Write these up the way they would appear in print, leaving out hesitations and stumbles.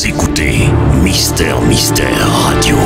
Vous écoutez Mister Radio.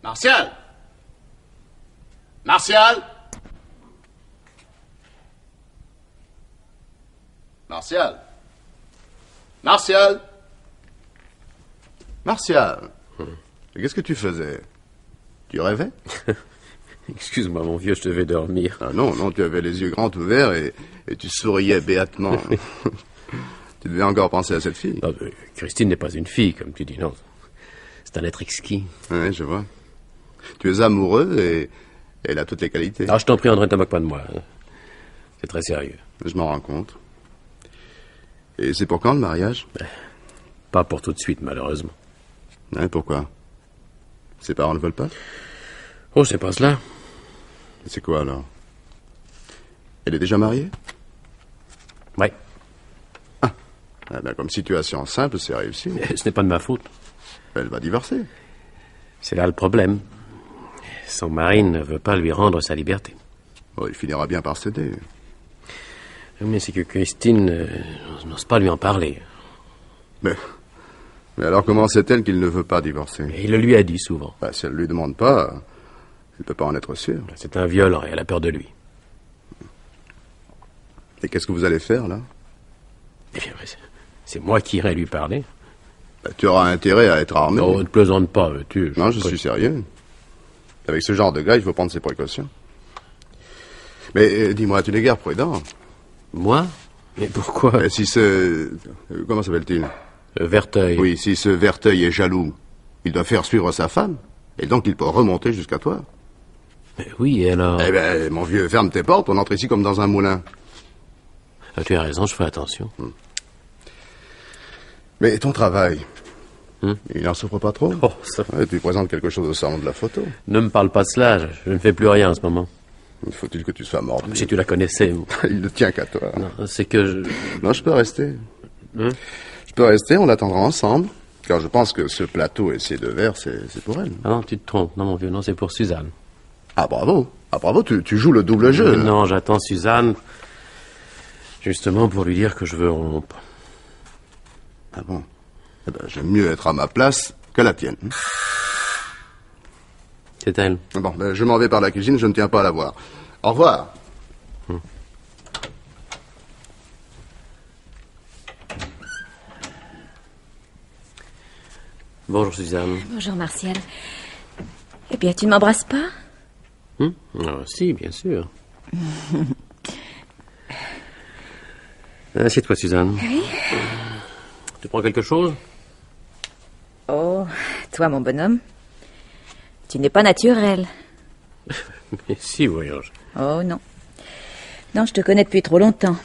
Martial! Martial! Martial! Martial! Martial! Qu'est-ce que tu faisais? Tu rêvais? Excuse-moi, mon vieux, je devais dormir. Ah non, tu avais les yeux grands ouverts et tu souriais béatement. Tu devais encore penser à cette fille. Non, Christine n'est pas une fille, comme tu dis, non. C'est un être exquis. Oui, je vois. Tu es amoureux et elle a toutes les qualités. Ah, je t'en prie, André, ne te moque pas de moi. C'est très sérieux. Je m'en rends compte. Et c'est pour quand le mariage? Pas pour tout de suite, malheureusement. Pourquoi? Ses parents ne veulent pas? Oh, c'est pas cela. C'est quoi alors? Elle est déjà mariée? Oui. Comme situation simple, c'est réussi. Ce n'est pas de ma faute. Elle va divorcer. C'est là le problème. Son mari ne veut pas lui rendre sa liberté. Oh, il finira bien par céder. Mais c'est que Christine n'ose pas lui en parler. Mais alors comment sait-elle qu'il ne veut pas divorcer? Et il le lui a dit souvent. Si elle ne lui demande pas, elle ne peut pas en être sûre. C'est un violent et elle a peur de lui. Et qu'est-ce que vous allez faire, là? Eh bien, c'est moi qui irai lui parler. Tu auras intérêt à être armé. Non, ne plaisante pas, veux-tu? Non, je suis sérieux. Avec ce genre de gars, il faut prendre ses précautions. Mais dis-moi, tu n'es guère prudent. Moi? Mais pourquoi? Si ce... Comment s'appelle-t-il? Verteuil. Oui, si ce Verteuil est jaloux, il doit faire suivre sa femme. Et donc il peut remonter jusqu'à toi. Mais oui, et alors? Eh bien, mon vieux, ferme tes portes, on entre ici comme dans un moulin. Tu as raison, je ferai attention. Mais ton travail, il n'en souffre pas trop? Oh, ça... Tu présentes quelque chose au salon de la photo. Ne me parle pas de cela, je ne fais plus rien en ce moment. Faut-il que tu sois mort? Si tu la connaissais... Il ne tient qu'à toi. Non, c'est que je... Non, je peux rester. Je peux rester, on l'attendra ensemble. Car je pense que ce plateau et ces deux verres, c'est pour elle. Ah non, tu te trompes. Non, mon vieux, non, c'est pour Suzanne. Ah, bravo. Ah, bravo, tu joues le double jeu. Non, j'attends Suzanne... Justement pour lui dire que je veux rompre. Ah bon? Eh ben, j'aime mieux être à ma place que la tienne. C'est elle. Bon, je m'en vais par la cuisine, je ne tiens pas à la voir. Au revoir. Bonjour, Suzanne. Bonjour, Martial. Eh bien, tu ne m'embrasses pas? Si, bien sûr. Assieds-toi, Suzanne. Oui. Tu prends quelque chose? Oh, toi, mon bonhomme, tu n'es pas naturel. Mais si, voyons. Oh, non. Non, je te connais depuis trop longtemps.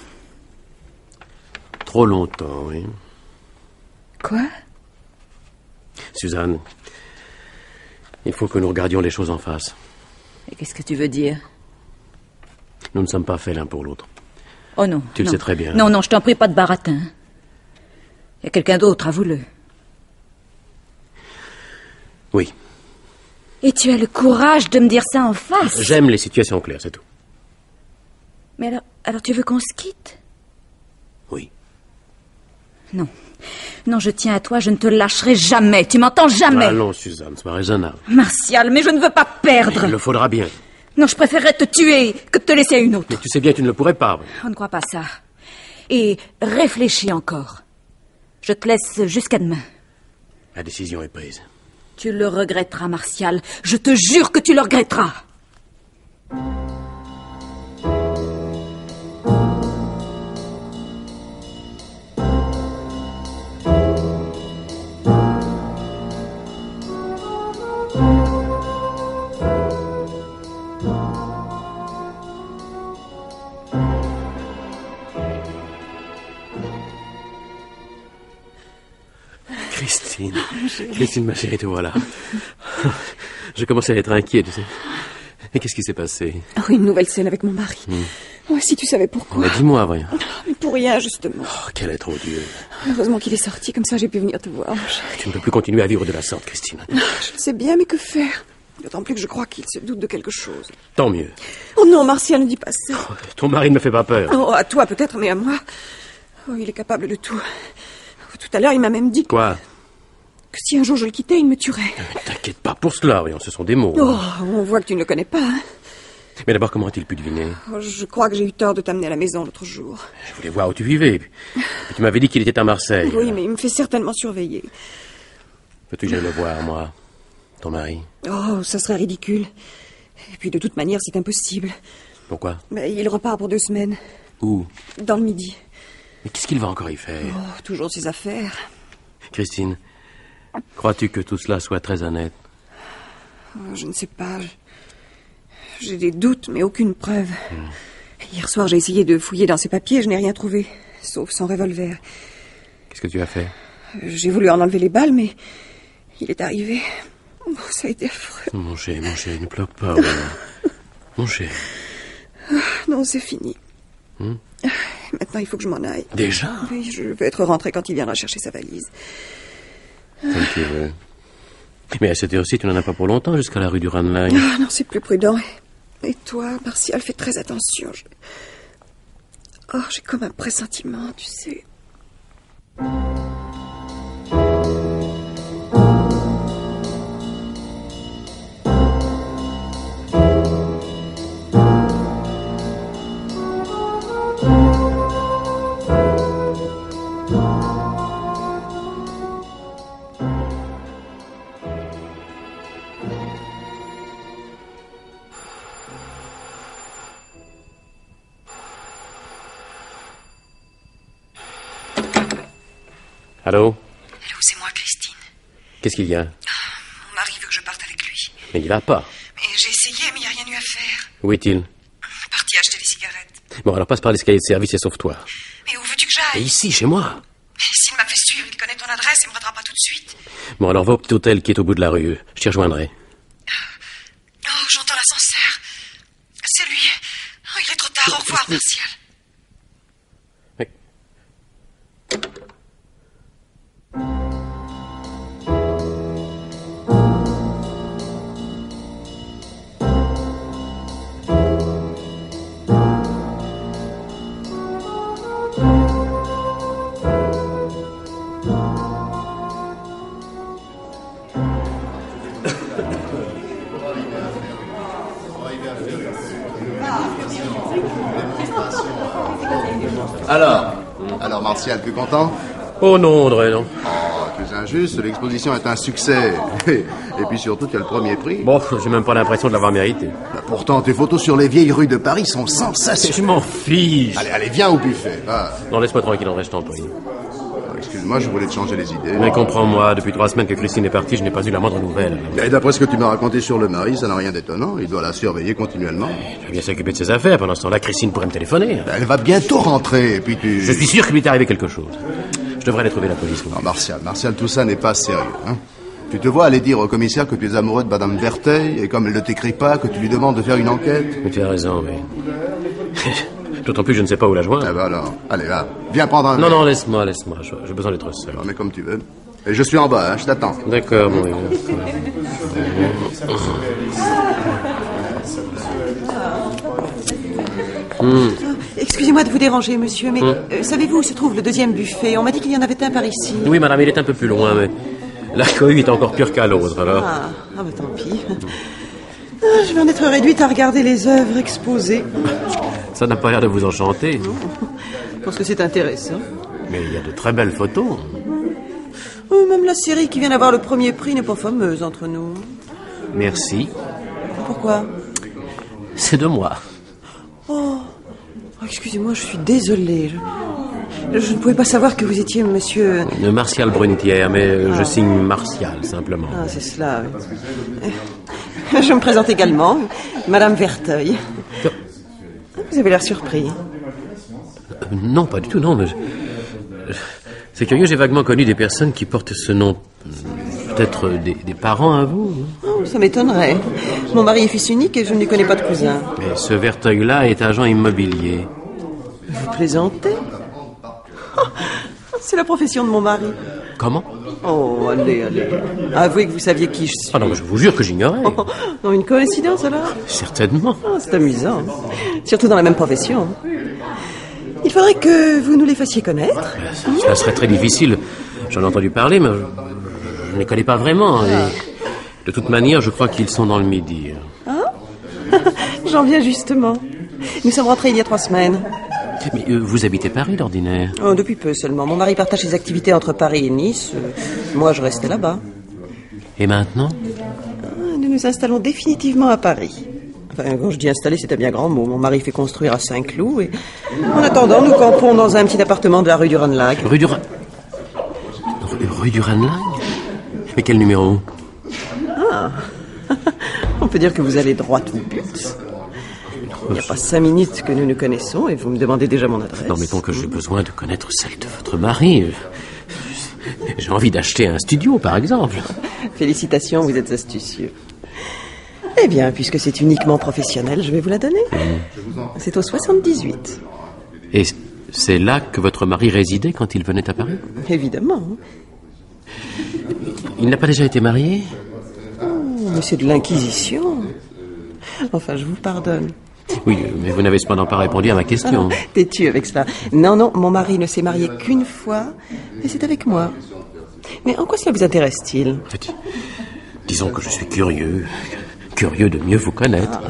Trop longtemps, oui. Quoi? Suzanne, Il faut que nous regardions les choses en face. Et qu'est-ce que tu veux dire? Nous ne sommes pas faits l'un pour l'autre. Oh non. Tu le sais très bien. Non, non, je t'en prie, pas de baratin. Il y a quelqu'un d'autre, avoue-le. Oui. Et tu as le courage de me dire ça en face? J'aime les situations claires, c'est tout. Mais alors tu veux qu'on se quitte? Oui. Non. Non, je tiens à toi, je ne te lâcherai jamais. Tu m'entends? Jamais. Allons, Suzanne, sois raisonnable. Martial, mais je ne veux pas perdre. Il le faudra bien. Non, je préférerais te tuer que de te laisser à une autre. Mais tu sais bien que tu ne le pourrais pas. Oui. On ne croit pas ça. Et réfléchis encore. Je te laisse jusqu'à demain. La décision est prise. Tu le regretteras, Martial. Je te jure que tu le regretteras. Christine, ma chérie, te voilà. Je commençais à être inquiet, tu sais. Et qu'est-ce qui s'est passé? Oh, une nouvelle scène avec mon mari. Oh, si tu savais pourquoi. Mais dis-moi, voyons. Mais pour rien, justement. Oh, quel être odieux. Heureusement qu'il est sorti, comme ça j'ai pu venir te voir. Tu ne peux plus continuer à vivre de la sorte, Christine. Je le sais bien, mais que faire? D'autant plus que je crois qu'il se doute de quelque chose. Tant mieux. Oh non, Martial, ne dis pas ça. Oh, ton mari ne me fait pas peur. Oh, à toi peut-être, mais à moi... Oh, il est capable de tout. Tout à l'heure, il m'a même dit... Quoi? Que si un jour je le quittais, il me tuerait. Ne t'inquiète pas pour cela, voyons, ce sont des mots. Oh, on voit que tu ne le connais pas, hein. Mais d'abord, comment a-t-il pu deviner? Oh, je crois que j'ai eu tort de t'amener à la maison l'autre jour. Je voulais voir où tu vivais. Puis tu m'avais dit qu'il était à Marseille. Oui, mais il me fait certainement surveiller. Peux-tu que j'aille le voir, moi? Ton mari? Oh, ça serait ridicule. Et puis de toute manière, c'est impossible. Pourquoi? Mais il repart pour 2 semaines. Où? Dans le Midi. Mais qu'est-ce qu'il va encore y faire? Oh, toujours ses affaires. Christine, crois-tu que tout cela soit très honnête? Oh, je ne sais pas. J'ai des doutes, mais aucune preuve. Hier soir, j'ai essayé de fouiller dans ses papiers, je n'ai rien trouvé, sauf son revolver. Qu'est-ce que tu as fait? J'ai voulu en enlever les balles, mais il est arrivé. Oh, ça a été affreux. Mon chéri, ne pleure pas. Voilà. Mon chéri. Non, c'est fini. Maintenant, il faut que je m'en aille. Déjà? Oui, je vais être rentrée quand il viendra chercher sa valise. Comme tu veux. Mais à cette heure-ci, tu n'en as pas pour longtemps jusqu'à la rue du Ranelagh. Ah non, c'est plus prudent. Et toi, Martial, fais très attention. Oh, j'ai comme un pressentiment, tu sais. Allô? Allô, c'est moi, Christine. Qu'est-ce qu'il y a? Mon mari veut que je parte avec lui. Mais il va pas. Mais j'ai essayé, mais il n'y a rien eu à faire. Où est-il? Parti acheter des cigarettes. Bon, alors passe par l'escalier de service et sauve-toi. Mais où veux-tu que Et j'aille? ici, chez moi. Mais s'il m'a fait suivre, il connaît ton adresse et me rattrapera tout de suite. Bon, alors va au petit hôtel qui est au bout de la rue. Je t'y rejoindrai. Oh, j'entends l'ascenseur. C'est lui. Oh, il est trop tard. Au revoir, Martial. Mais... Alors Martial, plus content? Oh non, André, non. Oh, tu es injuste, l'exposition est un succès. Et puis surtout, tu as le premier prix. Bon, j'ai même pas l'impression de l'avoir mérité. Bah, pourtant, tes photos sur les vieilles rues de Paris sont sensationnelles. Je m'en fiche. Allez, viens au buffet. Va. Non, laisse-moi tranquille, André, je t'en prie. Oh, excuse-moi, je voulais te changer les idées. Mais comprends-moi, depuis 3 semaines que Christine est partie, je n'ai pas eu la moindre nouvelle. Et d'après ce que tu m'as raconté sur le mari, ça n'a rien d'étonnant. Il doit la surveiller continuellement. Elle va bien s'occuper de ses affaires. Pendant ce temps-là, Christine pourrait me téléphoner. Elle va bientôt rentrer, et puis tu... Je suis sûr qu'il lui est arrivé quelque chose. Je devrais aller trouver la police. Non, Martial, tout ça n'est pas sérieux, hein. Tu te vois aller dire au commissaire que tu es amoureux de Madame Verteuil et comme elle ne t'écrit pas, que tu lui demandes de faire une enquête. Mais tu as raison, oui. D'autant plus, je ne sais pas où la joindre. Ah bah alors, allez, va. Viens prendre un... Non, laisse-moi. J'ai besoin d'être seul. Mais comme tu veux. Et je suis en bas, hein, je t'attends. D'accord, mon gars. Excusez-moi de vous déranger, monsieur, mais savez-vous où se trouve le deuxième buffet? On m'a dit qu'il y en avait un par ici. Oui, madame, il est un peu plus loin, mais la cohue est encore pire qu'à l'autre, alors. Ah bah tant pis. Je vais en être réduite à regarder les œuvres exposées. Ça n'a pas l'air de vous enchanter. Non, je pense que c'est intéressant. Mais il y a de très belles photos. Même la série qui vient d'avoir le premier prix n'est pas fameuse entre nous. Merci. Pourquoi? C'est de moi. Oh, excusez-moi, je suis désolée. Je ne pouvais pas savoir que vous étiez monsieur... Martial Brunetière, mais je signe Martial, simplement. Ah, c'est cela, oui. Je me présente également, Madame Verteuil. Vous avez l'air surpris. Non, pas du tout, non, mais... C'est curieux, j'ai vaguement connu des personnes qui portent ce nom. Peut-être des parents à vous? Oh, ça m'étonnerait. Mon mari est fils unique et je ne connais pas de cousin. Mais ce Verteuil-là est agent immobilier. Vous plaisantez? C'est la profession de mon mari. Comment? Oh, allez. Avouez que vous saviez qui je suis. Ah non, mais je vous jure que j'ignorais. Oh, non, une coïncidence alors? Certainement. Oh, c'est amusant. Surtout dans la même profession. Il faudrait que vous nous les fassiez connaître. Ça serait très difficile. J'en ai entendu parler, mais je ne les connais pas vraiment. Et de toute manière, je crois qu'ils sont dans le Midi. Hein? J'en viens justement. Nous sommes rentrés il y a 3 semaines. Mais vous habitez Paris, d'ordinaire? Oh, depuis peu seulement. Mon mari partage ses activités entre Paris et Nice. Moi, je restais là-bas. Et maintenant? Nous nous installons définitivement à Paris. Enfin, quand je dis installer, c'est un bien grand mot. Mon mari fait construire à Saint-Cloud et... En attendant, nous campons dans un petit appartement de la rue du Ranelagh. Rue du Ranelagh? Mais quel numéro? Ah. On peut dire que vous allez droit au but. Il n'y a pas 5 minutes que nous nous connaissons et vous me demandez déjà mon adresse. Non, mettons que j'ai besoin de connaître celle de votre mari. J'ai envie d'acheter un studio, par exemple. Félicitations, vous êtes astucieux. Eh bien, puisque c'est uniquement professionnel, je vais vous la donner. C'est au 78. Et c'est là que votre mari résidait quand il venait à Paris? Évidemment. Il n'a pas déjà été marié? Oh, mais c'est de l'inquisition. Enfin, je vous pardonne. Oui, mais vous n'avez cependant pas répondu à ma question. Ah, têtu avec cela. Non, mon mari ne s'est marié qu'une fois, et c'est avec moi. Mais en quoi cela vous intéresse-t-il? En fait, disons que je suis curieux de mieux vous connaître.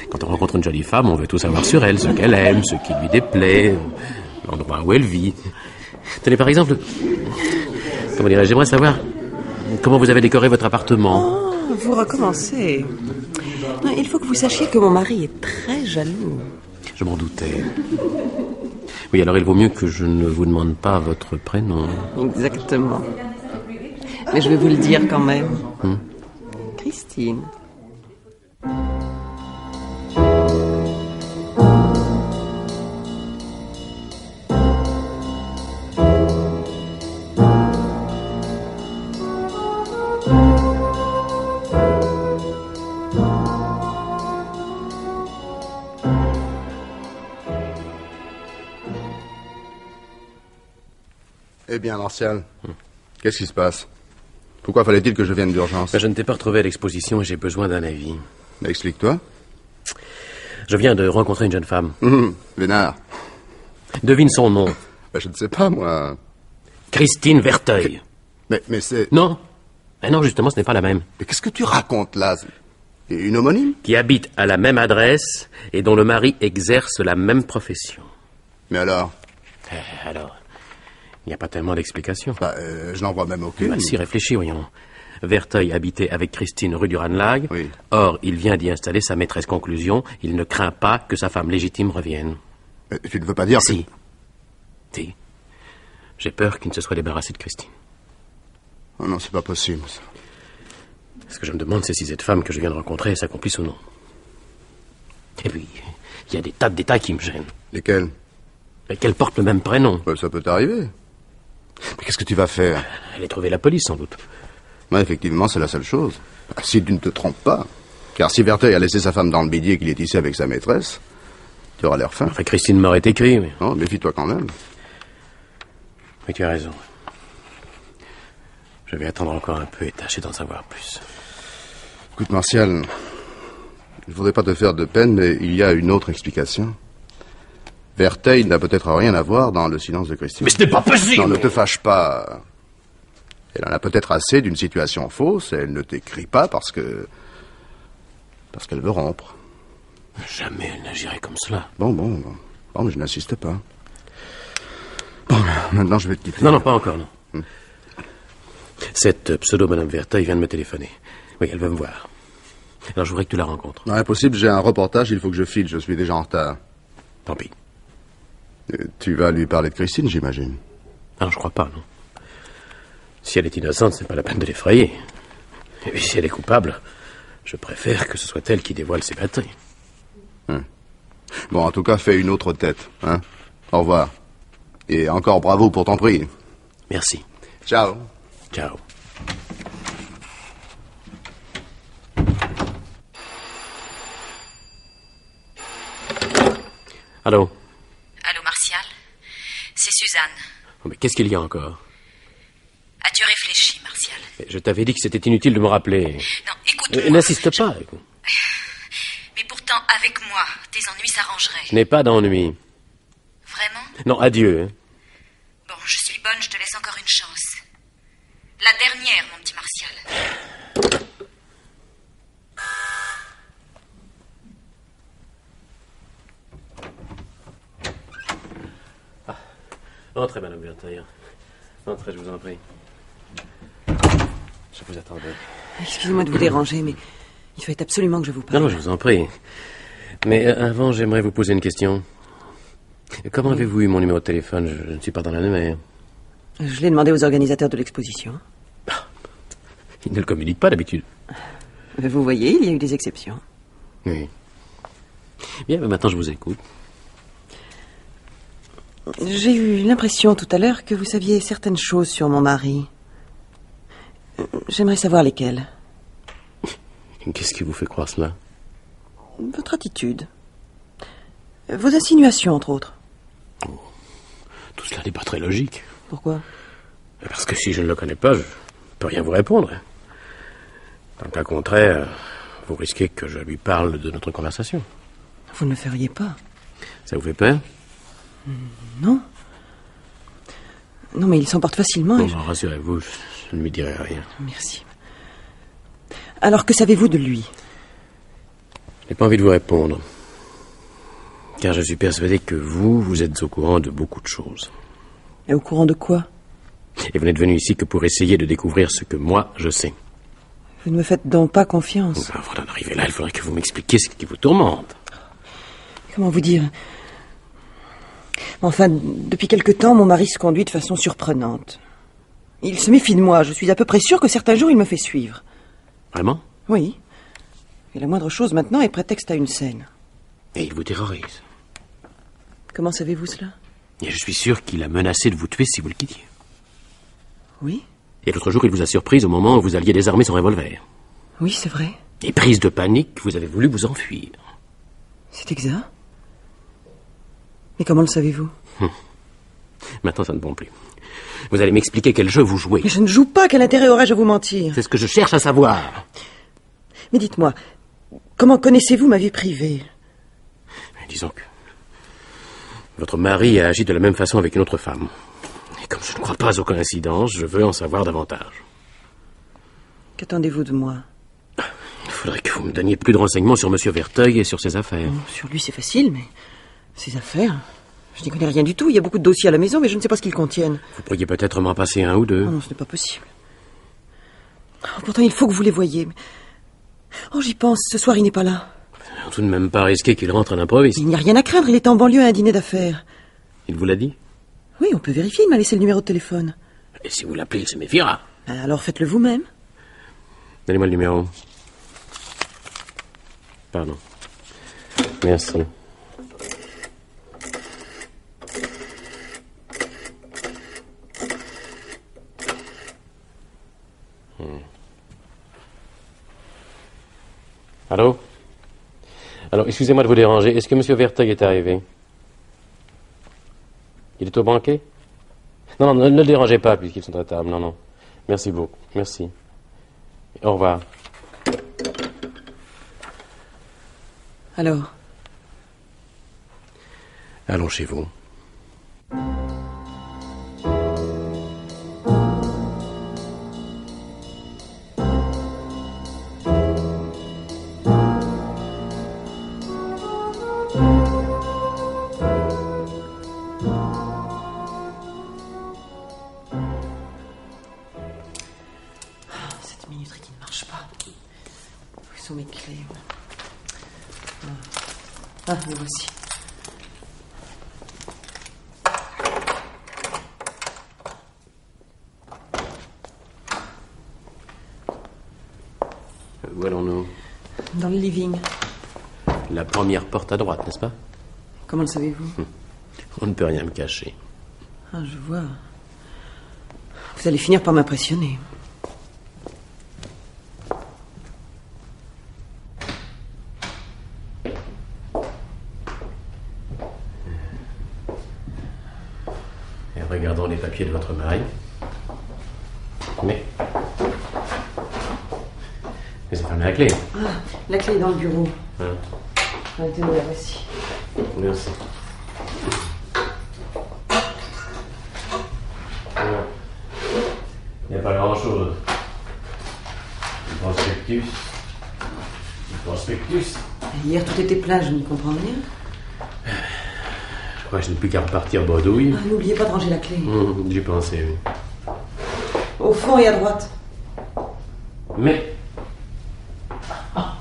Quand on rencontre une jolie femme, on veut tout savoir sur elle, ce qu'elle aime, ce qui lui déplaît, l'endroit où elle vit. Tenez, par exemple, comment dirais-je, j'aimerais savoir comment vous avez décoré votre appartement. Oh, vous recommencez. Il faut que vous sachiez que mon mari est très jaloux. Je m'en doutais. Oui, alors il vaut mieux que je ne vous demande pas votre prénom. Exactement. Mais je vais vous le dire quand même. Christine. Eh bien, Martial, qu'est-ce qui se passe? Pourquoi fallait-il que je vienne d'urgence? Je ne t'ai pas retrouvé à l'exposition et j'ai besoin d'un avis. Explique-toi. Je viens de rencontrer une jeune femme. Vénard. Devine son nom. Je ne sais pas, moi. Christine Verteuil. Mais c'est... Non. Non, justement, ce n'est pas la même. Mais qu'est-ce que tu racontes, là? Une homonyme? Qui habite à la même adresse et dont le mari exerce la même profession. Mais alors? Alors, il n'y a pas tellement d'explications. Je n'en vois même aucune. Si, réfléchis, voyons. Verteuil habitait avec Christine rue du Ranelagh. Oui. Or, il vient d'y installer sa maîtresse. Conclusion, il ne craint pas que sa femme légitime revienne. Tu ne veux pas dire que... Si. J'ai peur qu'il ne se soit débarrassé de Christine. Oh non, c'est pas possible, ça. Ce que je me demande, c'est si cette femme que je viens de rencontrer est sa complice ou non. Et puis, il y a des tas de détails qui me gênent. Lesquels? Qu'elle porte le même prénom. Ça peut t'arriver. Mais qu'est-ce que tu vas faire? Elle a trouvé la police, sans doute. Ouais, effectivement, c'est la seule chose. Si tu ne te trompes pas. Car si Verteuil a laissé sa femme dans le bidier et qu'il est ici avec sa maîtresse, tu auras l'air fin. Enfin, Christine m'aurait écrit, mais... Non, méfie-toi quand même. Mais tu as raison. Je vais attendre encore un peu et tâcher d'en savoir plus. Écoute, Martial, je ne voudrais pas te faire de peine, mais il y a une autre explication. Verteuil n'a peut-être rien à voir dans le silence de Christine. Mais ce n'est pas possible! Non, ne te fâche pas. Elle en a peut-être assez d'une situation fausse, elle ne t'écrit pas parce qu'elle veut rompre. Jamais elle n'agirait comme cela. Bon, mais je n'insiste pas. Bon, maintenant je vais te quitter. Non, pas encore, non. Cette pseudo-Madame Verteuil vient de me téléphoner. Oui, elle veut me voir. Alors je voudrais que tu la rencontres. Non, impossible, j'ai un reportage, il faut que je file, je suis déjà en retard. Tant pis. Tu vas lui parler de Christine, j'imagine. Alors je crois pas, non. Si elle est innocente, c'est pas la peine de l'effrayer. Et puis si elle est coupable, je préfère que ce soit elle qui dévoile ses batailles. Bon, en tout cas, fais une autre tête, hein. Au revoir. Et encore bravo pour ton prix. Merci. Ciao. Ciao. Allô? Allô, Martial? C'est Suzanne. Oh, mais qu'est-ce qu'il y a encore? As-tu réfléchi, Martial? Je t'avais dit que c'était inutile de me rappeler. Non, écoute-moi. N'insiste pas. Mais pourtant, avec moi, tes ennuis s'arrangeraient. Je n'ai pas d'ennui. Vraiment? Non, adieu. Bon, je suis bonne, je te laisse encore une chance. La dernière, mon petit Martial. Entrez, Madame Verteuil. Entrez, je vous en prie. Je vous attendais. Excusez-moi de vous déranger, mais il fallait absolument que je vous parle. Non, je vous en prie. Mais avant, j'aimerais vous poser une question. Comment avez-vous eu mon numéro de téléphone? Je ne suis pas dans l'annuaire. Je l'ai demandé aux organisateurs de l'exposition. Ils ne le communiquent pas d'habitude. Vous voyez, il y a eu des exceptions. Oui. Bien, mais maintenant je vous écoute. J'ai eu l'impression tout à l'heure que vous saviez certaines choses sur mon mari. J'aimerais savoir lesquelles. Qu'est-ce qui vous fait croire cela? Votre attitude. Vos insinuations, entre autres. Oh, tout cela n'est pas très logique. Pourquoi? Parce que si je ne le connais pas, je ne peux rien vous répondre. Dans le cas contraire, vous risquez que je lui parle de notre conversation. Vous ne le feriez pas. Ça vous fait peur? Non. Non, mais il s'emporte facilement. Bon, rassurez-vous, je ne lui dirai rien. Merci. Alors, que savez-vous de lui? Je n'ai pas envie de vous répondre. Car je suis persuadé que vous êtes au courant de beaucoup de choses. Et au courant de quoi? Et vous n'êtes venu ici que pour essayer de découvrir ce que moi, je sais. Vous ne me faites donc pas confiance. Avant d'en arriver là, il faudrait que vous m'expliquiez ce qui vous tourmente. Comment vous dire? Enfin, depuis quelque temps, mon mari se conduit de façon surprenante. Il se méfie de moi. Je suis à peu près sûre que certains jours, il me fait suivre. Vraiment? Oui. Et la moindre chose maintenant est prétexte à une scène. Et il vous terrorise. Comment savez-vous cela? Et je suis sûr qu'il a menacé de vous tuer si vous le quittiez. Oui? Et l'autre jour, il vous a surprise au moment où vous alliez désarmer son revolver. Oui, c'est vrai. Et prise de panique, vous avez voulu vous enfuir. C'est exact. Mais comment le savez-vous? Maintenant, ça ne bon plus. Vous allez m'expliquer quel jeu vous jouez. Mais je ne joue pas, quel intérêt aurais-je à vous mentir? C'est ce que je cherche à savoir. Mais dites-moi, comment connaissez-vous ma vie privée? Disons que votre mari a agi de la même façon avec une autre femme. Et comme je ne crois pas aux coïncidences, je veux en savoir davantage. Qu'attendez-vous de moi? Il faudrait que vous me donniez plus de renseignements sur M. Verteuil et sur ses affaires. Sur lui, c'est facile, mais ses affaires... Je n'y connais rien du tout. Il y a beaucoup de dossiers à la maison, mais je ne sais pas ce qu'ils contiennent. Vous pourriez peut-être m'en passer un ou deux. Oh non, ce n'est pas possible. Oh, pourtant, il faut que vous les voyiez. Oh, j'y pense. Ce soir, il n'est pas là. Tout de même pas risqué qu'il rentre à l'improviste. Il n'y a rien à craindre. Il est en banlieue à un dîner d'affaires. Il vous l'a dit? Oui, on peut vérifier. Il m'a laissé le numéro de téléphone. Et si vous l'appelez, il se méfiera. Alors faites-le vous-même. Donnez-moi le numéro. Pardon. Merci. Allô? Alors, excusez-moi de vous déranger. Est-ce que M. Verteuil est arrivé? Il est au banquet? Non, ne le dérangez pas puisqu'ils sont à table. Non, non. Merci beaucoup. Merci. Au revoir. Alors? Allons chez vous. Cette minuterie qui ne marche pas. Où sont mes clés? Ah, les voici. Où allons-nous? Dans le living. La première porte à droite, n'est-ce pas? Comment le savez-vous? On ne peut rien me cacher. Ah, je vois. Vous allez finir par m'impressionner. Et regardons les papiers de votre mari. Mais c'est fermé la clé. Ah, la clé est dans le bureau. Hein? Tenez, la voici. Merci. Il n'y a pas grand-chose. Du prospectus. Hier, tout était plein, je n'y comprends rien. Je crois que je n'ai plus qu'à repartir bredouille. Ah, n'oubliez pas de ranger la clé. J'y pensais, oui. Au fond et à droite. Mais... Ah.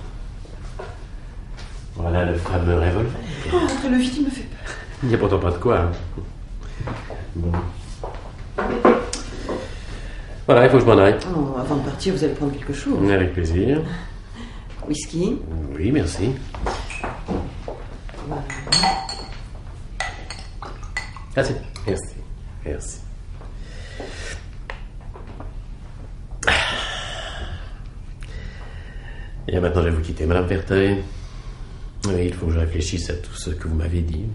Voilà le fameux revolver. Oh, entre le vide, il me fait peur. Il n'y a pourtant pas de quoi. Hein. Bon. Voilà, il faut que je m'en aille. Oh, avant de partir, vous allez prendre quelque chose. Avec plaisir. Whisky. Oui, merci. Voilà. Ah, c'est... Merci. Merci. Et maintenant, je vais vous quitter, Madame Verteuil. Oui, il faut que je réfléchisse à tout ce que vous m'avez dit.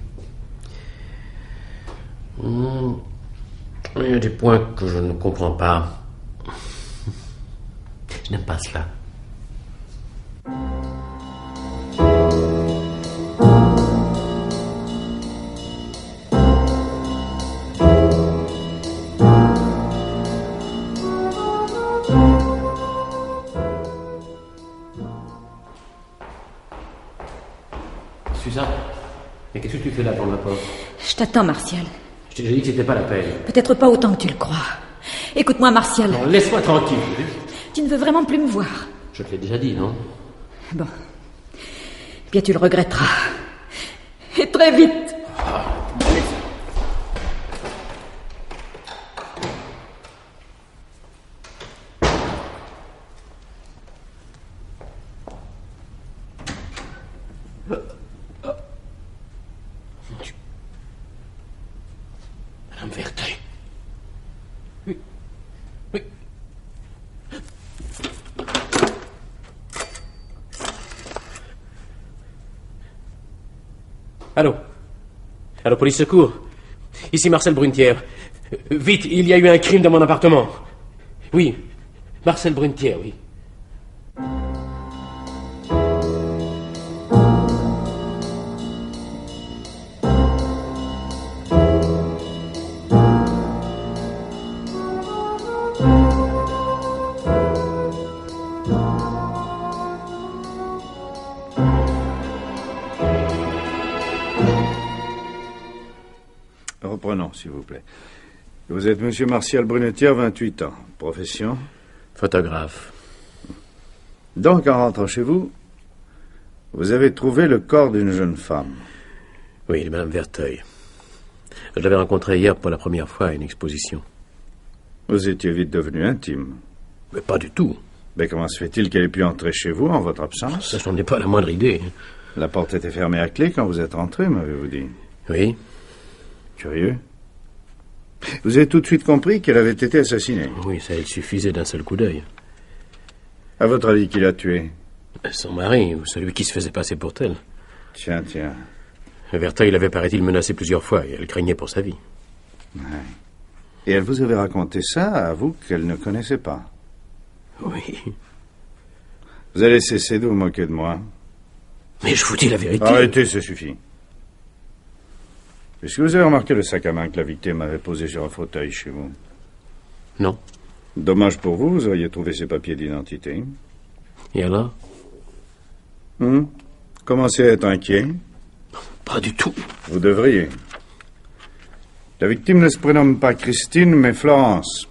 Il y a des points que je ne comprends pas. Je n'aime pas cela. Suzanne, mais qu'est-ce que tu fais là devant ma porte? Je t'attends, Martial. Je t'ai dit que c'était pas la peine. Peut-être pas autant que tu le crois. Écoute-moi, Martial. Non, laisse-moi tranquille. Tu ne veux vraiment plus me voir. Je te l'ai déjà dit, non? Bon. Bien, tu le regretteras. Et très vite. Madame Verteuil. Oui. Oui. Allô? Allô, police secours? Ici Marcel Brunetière. Vite, il y a eu un crime dans mon appartement. Oui, Marcel Brunetière, oui. Reprenons, s'il vous plaît. Vous êtes monsieur Martial Brunetière, 28 ans. Profession? Photographe. Donc, en rentrant chez vous, vous avez trouvé le corps d'une jeune femme. Oui, Madame Verteuil. Je l'avais rencontrée hier pour la première fois à une exposition. Vous étiez vite devenu intime. Mais pas du tout. Mais comment se fait-il qu'elle ait pu entrer chez vous en votre absence? Ça, j'en ai pas la moindre idée. La porte était fermée à clé quand vous êtes rentré, m'avez-vous dit? Oui. Curieux. Vous avez tout de suite compris qu'elle avait été assassinée. Oui, ça, il suffisait d'un seul coup d'œil. À votre avis, qui l'a tuée? Son mari, ou celui qui se faisait passer pour tel. Tiens. Verteuil l'avait, paraît-il, menacé plusieurs fois et elle craignait pour sa vie. Ouais. Et elle vous avait raconté ça à vous qu'elle ne connaissait pas? Oui. Vous allez cesser de vous moquer de moi. Mais je vous dis la vérité. Arrêtez, ça suffit. Est-ce que vous avez remarqué le sac à main que la victime avait posé sur un fauteuil chez vous? Non. Dommage pour vous, vous auriez trouvé ses papiers d'identité. Et alors? Commencez à être inquiet. Pas du tout. Vous devriez. La victime ne se prénomme pas Christine, mais Florence.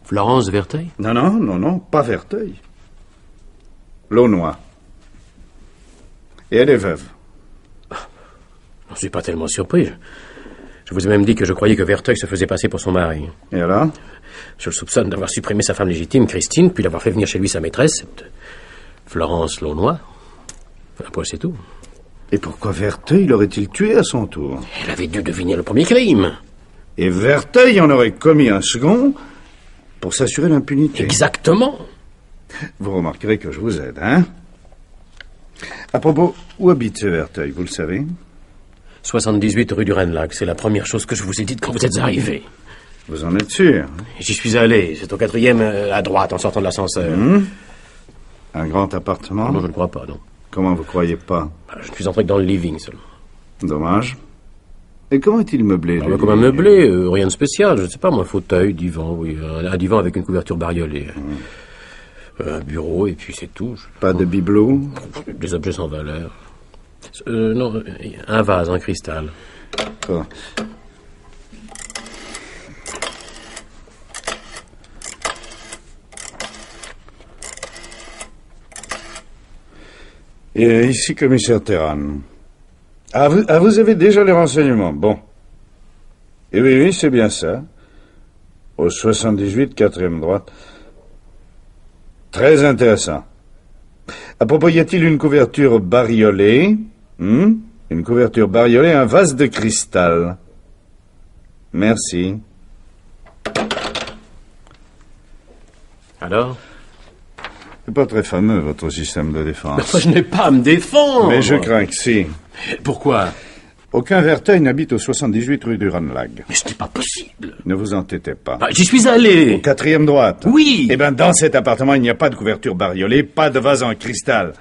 Florence Verteuil? Non, pas Verteuil. Launois. Et elle est veuve. Je ne suis pas tellement surpris. Je vous ai même dit que je croyais que Verteuil se faisait passer pour son mari. Et alors? Je le soupçonne d'avoir supprimé sa femme légitime, Christine, puis d'avoir fait venir chez lui sa maîtresse, cette Florence Launois. Après, c'est tout. Et pourquoi Verteuil l'aurait-il tué à son tour? Elle avait dû deviner le premier crime. Et Verteuil en aurait commis un second pour s'assurer l'impunité. Exactement. Vous remarquerez que je vous aide, hein? À propos, où habite ce Verteuil, vous le savez? 78 rue du Rennes-Lac, c'est la première chose que je vous ai dite quand vous êtes arrivé. Vous en êtes sûr? J'y suis allé, c'est au 4e à droite en sortant de l'ascenseur. Un grand appartement? Non, je ne crois pas, non. Comment vous croyez pas? Je suis entré que dans le living seulement. Dommage. Et comment est-il meublé? Comme un meublé, rien de spécial, je ne sais pas, moi, fauteuil, divan, oui, un divan avec une couverture bariolée. Un bureau, et puis c'est tout. Pas de bibelot? Des objets sans valeur. Non, un vase en cristal. Quoi? Et ici, commissaire Terran. Vous avez déjà les renseignements. Bon. Et oui, c'est bien ça. Au 78, 4e droite. Très intéressant. À propos, y a-t-il une couverture bariolée? Une couverture bariolée, un vase de cristal. Merci. Alors? C'est pas très fameux, votre système de défense. Mais je n'ai pas à me défendre. Mais je crains que si. Pourquoi? Aucun Verteuil n'habite au 78 rue du Rennes-Lac. Mais ce n'est pas possible. Ne vous entêtez pas. J'y suis allé. Au 4e droite. Oui. Eh bien, dans cet appartement, il n'y a pas de couverture bariolée, pas de vase en cristal.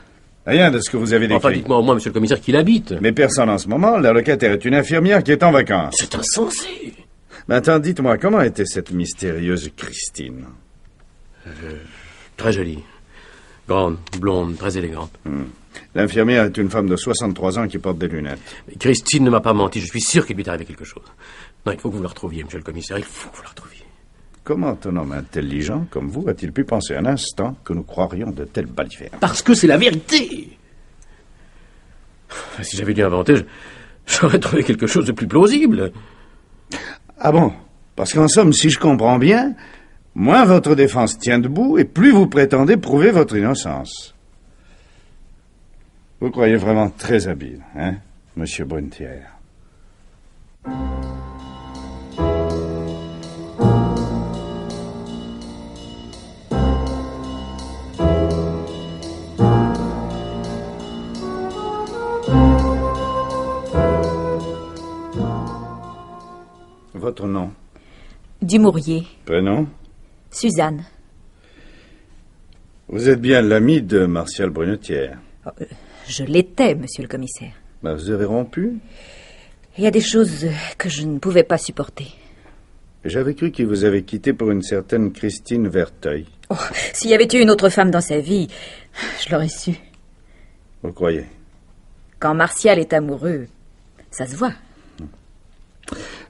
Rien de ce que vous avez décrit. Enfin, dites-moi au moins, monsieur le commissaire, qui l'habite. Mais personne en ce moment. La locataire est une infirmière qui est en vacances. C'est insensé. Maintenant, dites-moi, comment était cette mystérieuse Christine? Très jolie. Grande, blonde, très élégante. L'infirmière est une femme de 63 ans qui porte des lunettes. Mais Christine ne m'a pas menti. Je suis sûr qu'il lui est arrivé quelque chose. Non, il faut que vous la retrouviez, monsieur le commissaire. Il faut que vous la retrouviez. Comment un homme intelligent comme vous a-t-il pu penser un instant que nous croirions de telles balivernes? Parce que c'est la vérité. Si j'avais dû inventer, j'aurais trouvé quelque chose de plus plausible. Ah bon? Parce qu'en somme, si je comprends bien, moins votre défense tient debout et plus vous prétendez prouver votre innocence. Vous croyez vraiment très habile, hein, monsieur Brunetière? Votre nom? Dumouriez. Prénom? Suzanne. Vous êtes bien l'ami de Martial Brunetière. Je l'étais, monsieur le commissaire. Vous avez rompu? Il y a des choses que je ne pouvais pas supporter. J'avais cru qu'il vous avait quitté pour une certaine Christine Verteuil. Oh, s'il y avait eu une autre femme dans sa vie, je l'aurais su. Vous croyez? Quand Martial est amoureux, ça se voit.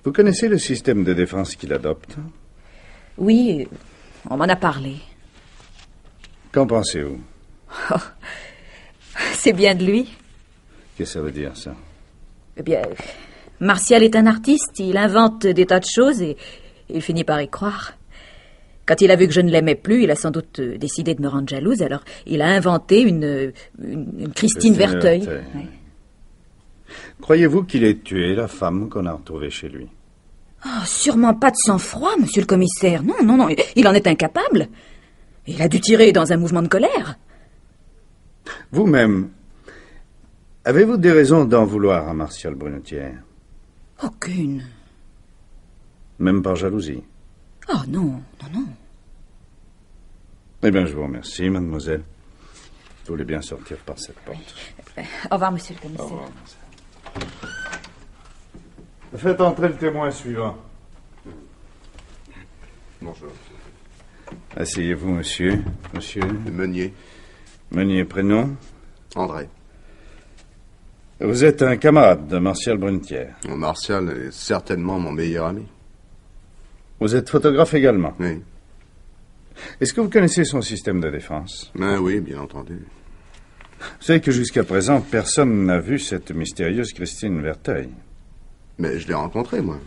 Vous connaissez le système de défense qu'il adopte? Oui, on m'en a parlé. Qu'en pensez-vous? Oh, c'est bien de lui. Qu'est-ce que ça veut dire, ça? Eh bien, Martial est un artiste, il invente des tas de choses et il finit par y croire. Quand il a vu que je ne l'aimais plus, il a sans doute décidé de me rendre jalouse, alors il a inventé une Christine Verteuil. Oui. Croyez-vous qu'il ait tué la femme qu'on a retrouvée chez lui? Oh, sûrement pas de sang-froid, monsieur le commissaire. Non, il en est incapable. Il a dû tirer dans un mouvement de colère. Vous-même, avez-vous des raisons d'en vouloir à Martial Brunetière? Aucune. Même par jalousie? Oh non, non, non. Eh bien, je vous remercie, mademoiselle. Vous voulez bien sortir par cette porte. Au revoir, monsieur le commissaire. Au revoir, mademoiselle. Faites entrer le témoin suivant. Bonjour. Asseyez-vous, monsieur. Monsieur. Meunier. Meunier, prénom? André. Vous êtes un camarade de Martial Brunetière. Martial est certainement mon meilleur ami. Vous êtes photographe également? Oui. Est-ce que vous connaissez son système de défense? Oui, bien entendu. Vous savez que jusqu'à présent, personne n'a vu cette mystérieuse Christine Verteuil. Mais je l'ai rencontrée, moi.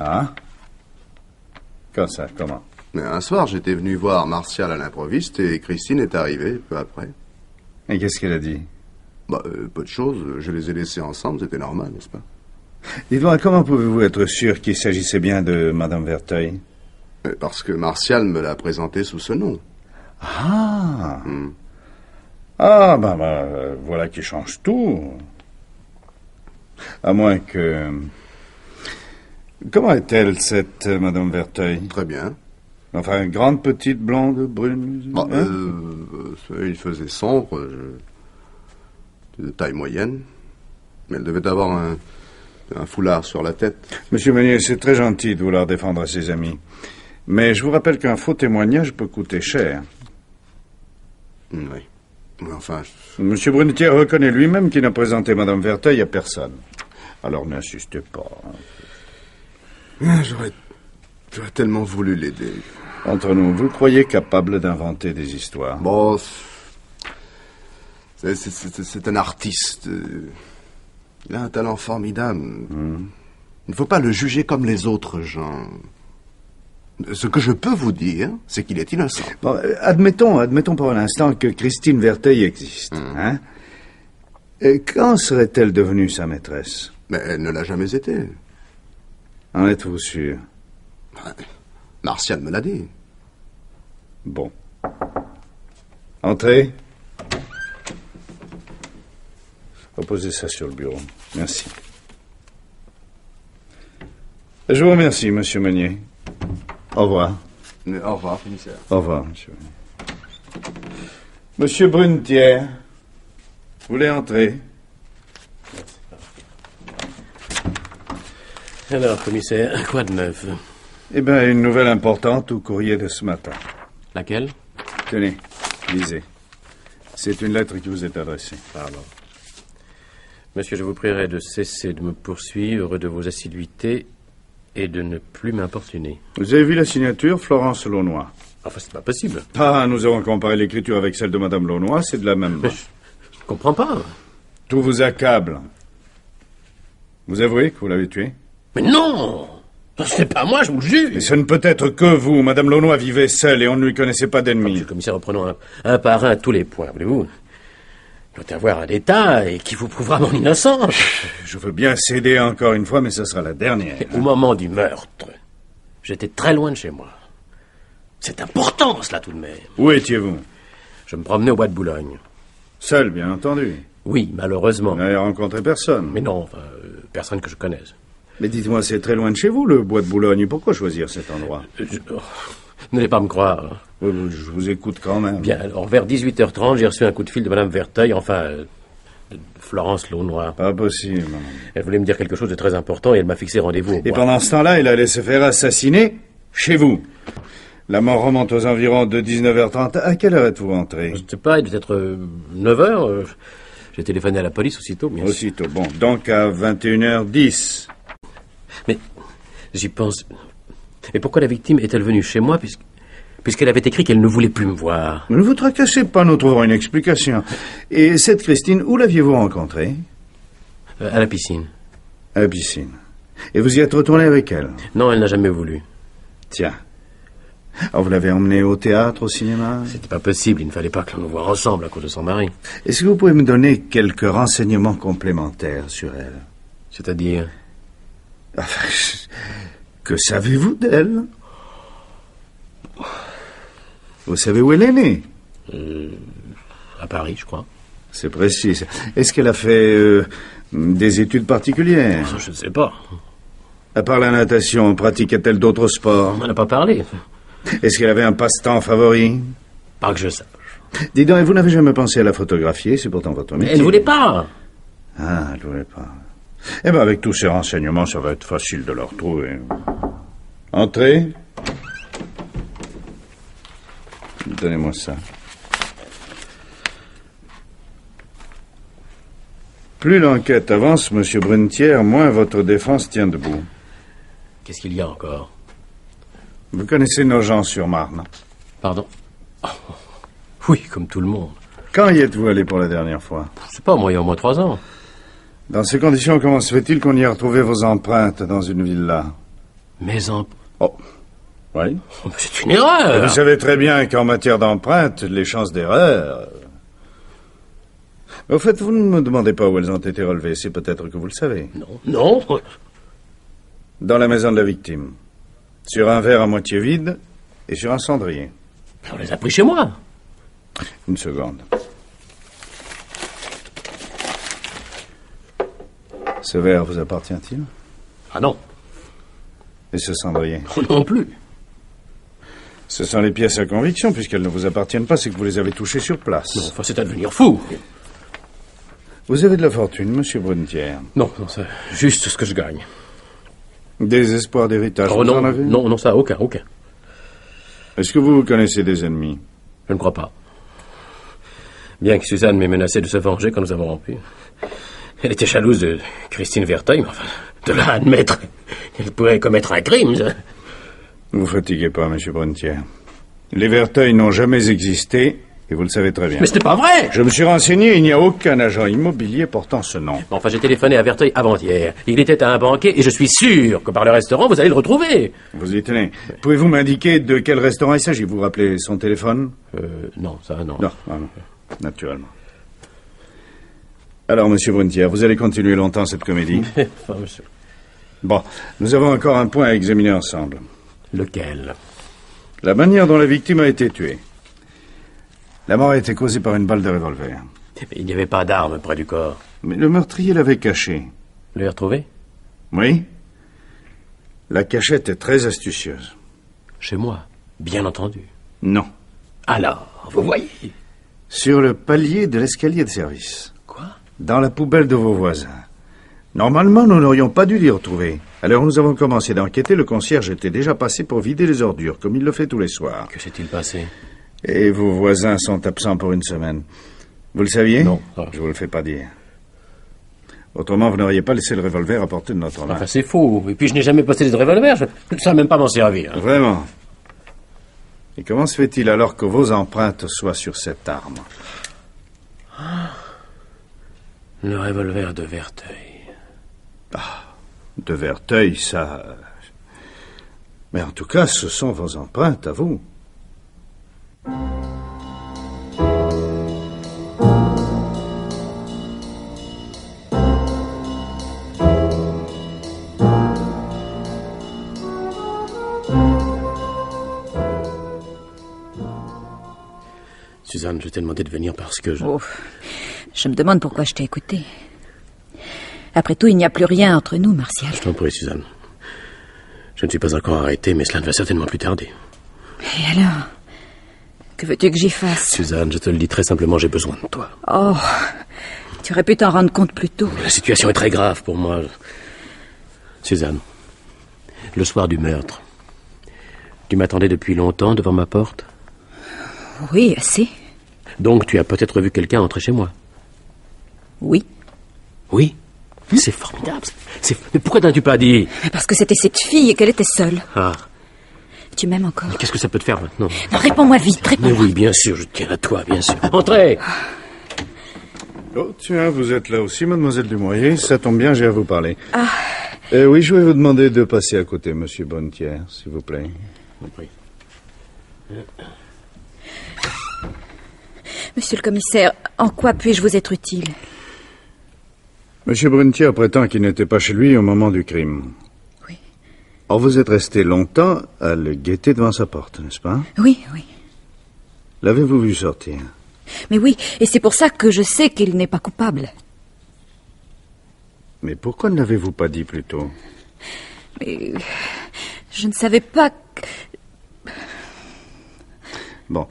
Ah? Quand ça? Comment? Mais un soir, j'étais venu voir Martial à l'improviste et Christine est arrivée peu après. Et qu'est-ce qu'elle a dit? Peu de choses. Je les ai laissés ensemble, c'était normal, n'est-ce pas? Dites-moi, comment pouvez-vous être sûr qu'il s'agissait bien de Madame Verteuil? Parce que Martial me l'a présentée sous ce nom. Ah! Ah, voilà qui change tout. À moins que... Comment est-elle, cette Madame Verteuil? Très bien. Enfin, grande, petite, blonde, brune? Il faisait sombre, de taille moyenne. Mais elle devait avoir un foulard sur la tête. Monsieur Meunier, c'est très gentil de vouloir défendre ses amis. Mais je vous rappelle qu'un faux témoignage peut coûter cher. Oui. Mais enfin... Monsieur Brunetière reconnaît lui-même qu'il n'a présenté Madame Verteuil à personne. Alors n'insistez pas. J'aurais tellement voulu l'aider. Entre nous, vous le croyez capable d'inventer des histoires? Bon, c'est un artiste. Il a un talent formidable. Il ne faut pas le juger comme les autres gens. Ce que je peux vous dire, c'est qu'il est innocent. Bon, admettons pour un instant que Christine Verteuil existe. Hein? Quand serait-elle devenue sa maîtresse? Mais elle ne l'a jamais été. En êtes-vous sûr? Martial me l'a dit. Bon. Entrez. Reposez ça sur le bureau. Merci. Je vous remercie, monsieur Meunier. Au revoir. Au revoir, commissaire. Au revoir, monsieur. Monsieur Brunetière, vous voulez entrer? Alors, commissaire, quoi de neuf? Eh bien, une nouvelle importante au courrier de ce matin. Laquelle? Tenez, lisez. C'est une lettre qui vous est adressée. Pardon. Monsieur, je vous prierai de cesser de me poursuivre, de vos assiduités et de ne plus m'importuner. Vous avez vu la signature, Florence Launois? Enfin, c'est pas possible. Ah, nous avons comparé l'écriture avec celle de Madame Launois, c'est de la même main. Je comprends pas. Tout vous accable. Vous avouez que vous l'avez tué? Mais non! Ce n'est pas moi, je vous le jure! Et ce ne peut être que vous. Madame Launois vivait seule et on ne lui connaissait pas d'ennemis. Monsieur le commissaire, reprenons un par un tous les points, voulez-vous? Il doit y avoir un détail qui vous prouvera mon innocence. Je veux bien céder encore une fois, mais ce sera la dernière. Au moment du meurtre, j'étais très loin de chez moi. C'est important, cela, tout de même. Où étiez-vous? Je me promenais au bois de Boulogne. Seul, bien entendu. Oui, malheureusement. Vous n'avez rencontré personne. Mais non, enfin, personne que je connaisse. Mais dites-moi, c'est très loin de chez vous, le bois de Boulogne. Pourquoi choisir cet endroit? N'allez pas me croire. Je vous écoute quand même. Bien, alors, vers 18h30, j'ai reçu un coup de fil de Madame Verteuil, enfin, de Florence Launois. Pas possible. Elle voulait me dire quelque chose de très important et elle m'a fixé rendez-vous au bois. Et pendant ce temps-là, elle allait se faire assassiner chez vous. La mort remonte aux environs de 19h30. À quelle heure êtes-vous rentré? Je ne sais pas, il doit être 9h. J'ai téléphoné à la police aussitôt, bien sûr. Aussitôt, bon. Donc à 21h10. Mais j'y pense. Et pourquoi la victime est-elle venue chez moi puisqu'elle avait écrit qu'elle ne voulait plus me voir? Ne vous tracassez pas, nous trouverons une explication. Et cette Christine, où l'aviez-vous rencontrée? À la piscine. À la piscine. Et vous y êtes retourné avec elle? Non, elle n'a jamais voulu. Tiens. Alors vous l'avez emmenée au théâtre, au cinéma? C'était pas possible, il ne fallait pas que l'on nous voie ensemble à cause de son mari. Est-ce que vous pouvez me donner quelques renseignements complémentaires sur elle? C'est-à-dire? Enfin, que savez-vous d'elle? Vous savez où elle est née? À Paris, je crois. C'est précis. Est-ce qu'elle a fait des études particulières? Je ne sais pas. À part la natation, pratiquait-elle d'autres sports? On n'en a pas parlé. Est-ce qu'elle avait un passe-temps favori? Pas que je sache. Dis donc, et vous n'avez jamais pensé à la photographier? C'est pourtant votre métier. Elle ne voulait pas. Ah, elle ne voulait pas. Eh bien, avec tous ces renseignements, ça va être facile de la retrouver. Entrez. Donnez-moi ça. Plus l'enquête avance, Monsieur Brunetière, moins votre défense tient debout. Qu'est-ce qu'il y a encore? Vous connaissez Nogent-sur-Marne? Pardon? Oh, oui, comme tout le monde. Quand y êtes-vous allé pour la dernière fois? Je sais pas, moi, il y a au moins 3 ans. Dans ces conditions, comment se fait-il qu'on y ait retrouvé vos empreintes dans une villa? Mes empreintes? Oh, oui. Oh, c'est une erreur. Vous savez très bien qu'en matière d'empreintes, les chances d'erreur... Au fait, vous ne me demandez pas où elles ont été relevées. C'est peut-être que vous le savez. Non. Dans la maison de la victime. Sur un verre à moitié vide et sur un cendrier. On les a pris chez moi. Une seconde. Ce verre vous appartient-il? Ah non. Et ce cendrier? Non plus. Ce sont les pièces à conviction, puisqu'elles ne vous appartiennent pas, c'est que vous les avez touchées sur place. Non, enfin, c'est à devenir fou. Vous avez de la fortune, Monsieur Brunetière? Non, c'est juste ce que je gagne. Des espoirs d'héritage, Oh vous non, en avez? non, ça, aucun. Est-ce que vous connaissez des ennemis? Je ne crois pas. Bien que Suzanne m'ait menacé de se venger quand nous avons rompu. Elle était jalouse de Christine Verteuil, mais enfin, de là à admettre qu'elle pourrait commettre un crime, ça. Ne vous fatiguez pas, Monsieur Brunetière. Les Verteuil n'ont jamais existé, et vous le savez très bien. Mais c'était pas vrai! Je me suis renseigné, il n'y a aucun agent immobilier portant ce nom. Enfin, j'ai téléphoné à Verteuil avant-hier. Il était à un banquet, et je suis sûr que par le restaurant, vous allez le retrouver. Vous y tenez. Pouvez-vous m'indiquer de quel restaurant il s'agit? Vous rappelez son téléphone? Non, ça, non. Non, naturellement. Alors, Monsieur Brunetière, vous allez continuer longtemps cette comédie? Enfin, monsieur. Bon, nous avons encore un point à examiner ensemble. Lequel? La manière dont la victime a été tuée. La mort a été causée par une balle de revolver. Il n'y avait pas d'arme près du corps. Mais le meurtrier l'avait cachée. Vous l'avez retrouvé? Oui. La cachette est très astucieuse. Chez moi, bien entendu. Non. Alors, vous voyez? Sur le palier de l'escalier de service. Quoi? Dans la poubelle de vos voisins. Normalement, nous n'aurions pas dû l'y retrouver. Alors nous avons commencé d'enquêter. Le concierge était déjà passé pour vider les ordures, comme il le fait tous les soirs. Que s'est-il passé? Et vos voisins sont absents pour une semaine. Vous le saviez? Non. Je vous le fais pas dire. Autrement, vous n'auriez pas laissé le revolver à portée de notre main. Enfin, c'est faux. Et puis, je n'ai jamais possédé de revolver. Je ne sais même pas m'en servir. Vraiment? Et comment se fait-il alors que vos empreintes soient sur cette arme? Le revolver de Verteuil. Ah, de Verteuil, ça... Mais en tout cas, ce sont vos empreintes à vous. Suzanne, je t'ai demandé de venir parce que je... Oh, je me demande pourquoi je t'ai écouté. Après tout, il n'y a plus rien entre nous, Martial. Je t'en prie, Suzanne. Je ne suis pas encore arrêté, mais cela ne va certainement plus tarder. Et alors? Que veux-tu que j'y fasse? Suzanne, je te le dis très simplement, j'ai besoin de toi. Oh, tu aurais pu t'en rendre compte plus tôt. La situation est très grave pour moi. Suzanne, le soir du meurtre, tu m'attendais depuis longtemps devant ma porte? Oui, assez. Donc tu as peut-être vu quelqu'un entrer chez moi? Oui. Oui? C'est formidable. Mais pourquoi n'as-tu pas dit? Parce que c'était cette fille et qu'elle était seule. Ah. Tu m'aimes encore? Qu'est-ce que ça peut te faire maintenant? Non, réponds-moi vite, réponds-moi. Mais oui, bien sûr, je tiens à toi, bien sûr. Entrez! Oh, tiens, vous êtes là aussi, mademoiselle Dumouriez. Ça tombe bien, j'ai à vous parler. Ah. Oui, je vais vous demander de passer à côté, monsieur Brunetière, s'il vous plaît. Oui. Monsieur le commissaire, en quoi puis-je vous être utile? Monsieur Brunetière prétend qu'il n'était pas chez lui au moment du crime. Oui. Or, vous êtes resté longtemps à le guetter devant sa porte, n'est-ce pas? Oui, oui. L'avez-vous vu sortir? Mais oui, et c'est pour ça que je sais qu'il n'est pas coupable. Mais pourquoi ne l'avez-vous pas dit plus tôt? Mais je ne savais pas que... Bon.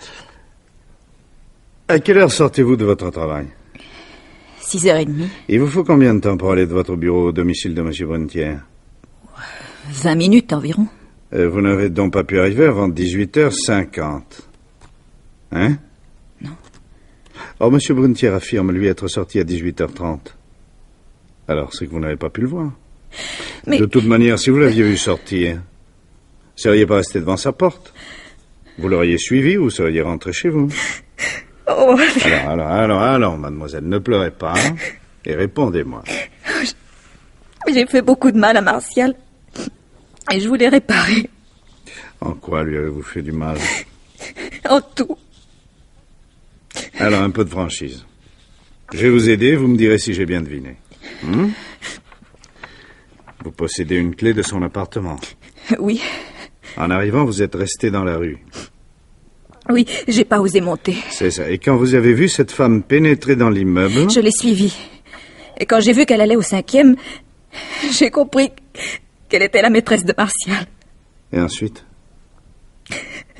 À quelle heure sortez-vous de votre travail? 6h30. Il vous faut combien de temps pour aller de votre bureau au domicile de M. Brunetière? 20 minutes environ. Vous n'avez donc pas pu arriver avant 18h50. Hein? Non. Or, M. Brunetière affirme, lui, être sorti à 18h30. Alors, c'est que vous n'avez pas pu le voir. Mais... De toute manière, si vous l'aviez vu sortir, ne seriez pas resté devant sa porte. Vous l'auriez suivi ou vous seriez rentré chez vous. Oh. Alors, mademoiselle, ne pleurez pas et répondez-moi. J'ai fait beaucoup de mal à Martial et je voulais réparer. En quoi lui avez-vous fait du mal? En tout. Alors, un peu de franchise. Je vais vous aider, vous me direz si j'ai bien deviné. Vous possédez une clé de son appartement. Oui. En arrivant, vous êtes resté dans la rue. Oui, j'ai pas osé monter. C'est ça. Et quand vous avez vu cette femme pénétrer dans l'immeuble... Je l'ai suivie. Et quand j'ai vu qu'elle allait au 5e, j'ai compris qu'elle était la maîtresse de Martial. Et ensuite?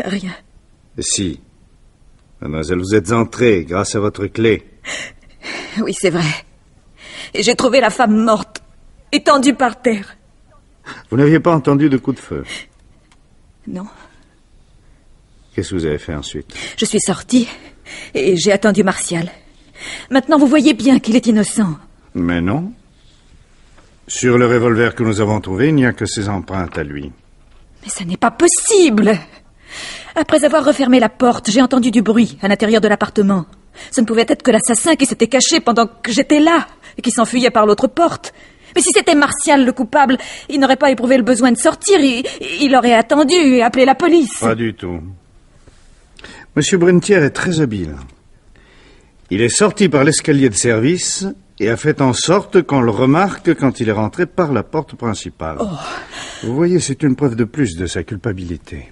Rien. Si. Mademoiselle, vous êtes entrée grâce à votre clé. Oui, c'est vrai. Et j'ai trouvé la femme morte, étendue par terre. Vous n'aviez pas entendu de coup de feu? Non. Qu'est-ce que vous avez fait ensuite? Je suis sortie et j'ai attendu Martial. Maintenant, vous voyez bien qu'il est innocent. Mais non. Sur le revolver que nous avons trouvé, il n'y a que ses empreintes à lui. Mais ça n'est pas possible. Après avoir refermé la porte, j'ai entendu du bruit à l'intérieur de l'appartement. Ce ne pouvait être que l'assassin qui s'était caché pendant que j'étais là et qui s'enfuyait par l'autre porte. Mais si c'était Martial le coupable, il n'aurait pas éprouvé le besoin de sortir. Il aurait attendu et appelé la police. Pas du tout. Monsieur Brunetière est très habile. Il est sorti par l'escalier de service et a fait en sorte qu'on le remarque quand il est rentré par la porte principale. Oh. Vous voyez, c'est une preuve de plus de sa culpabilité.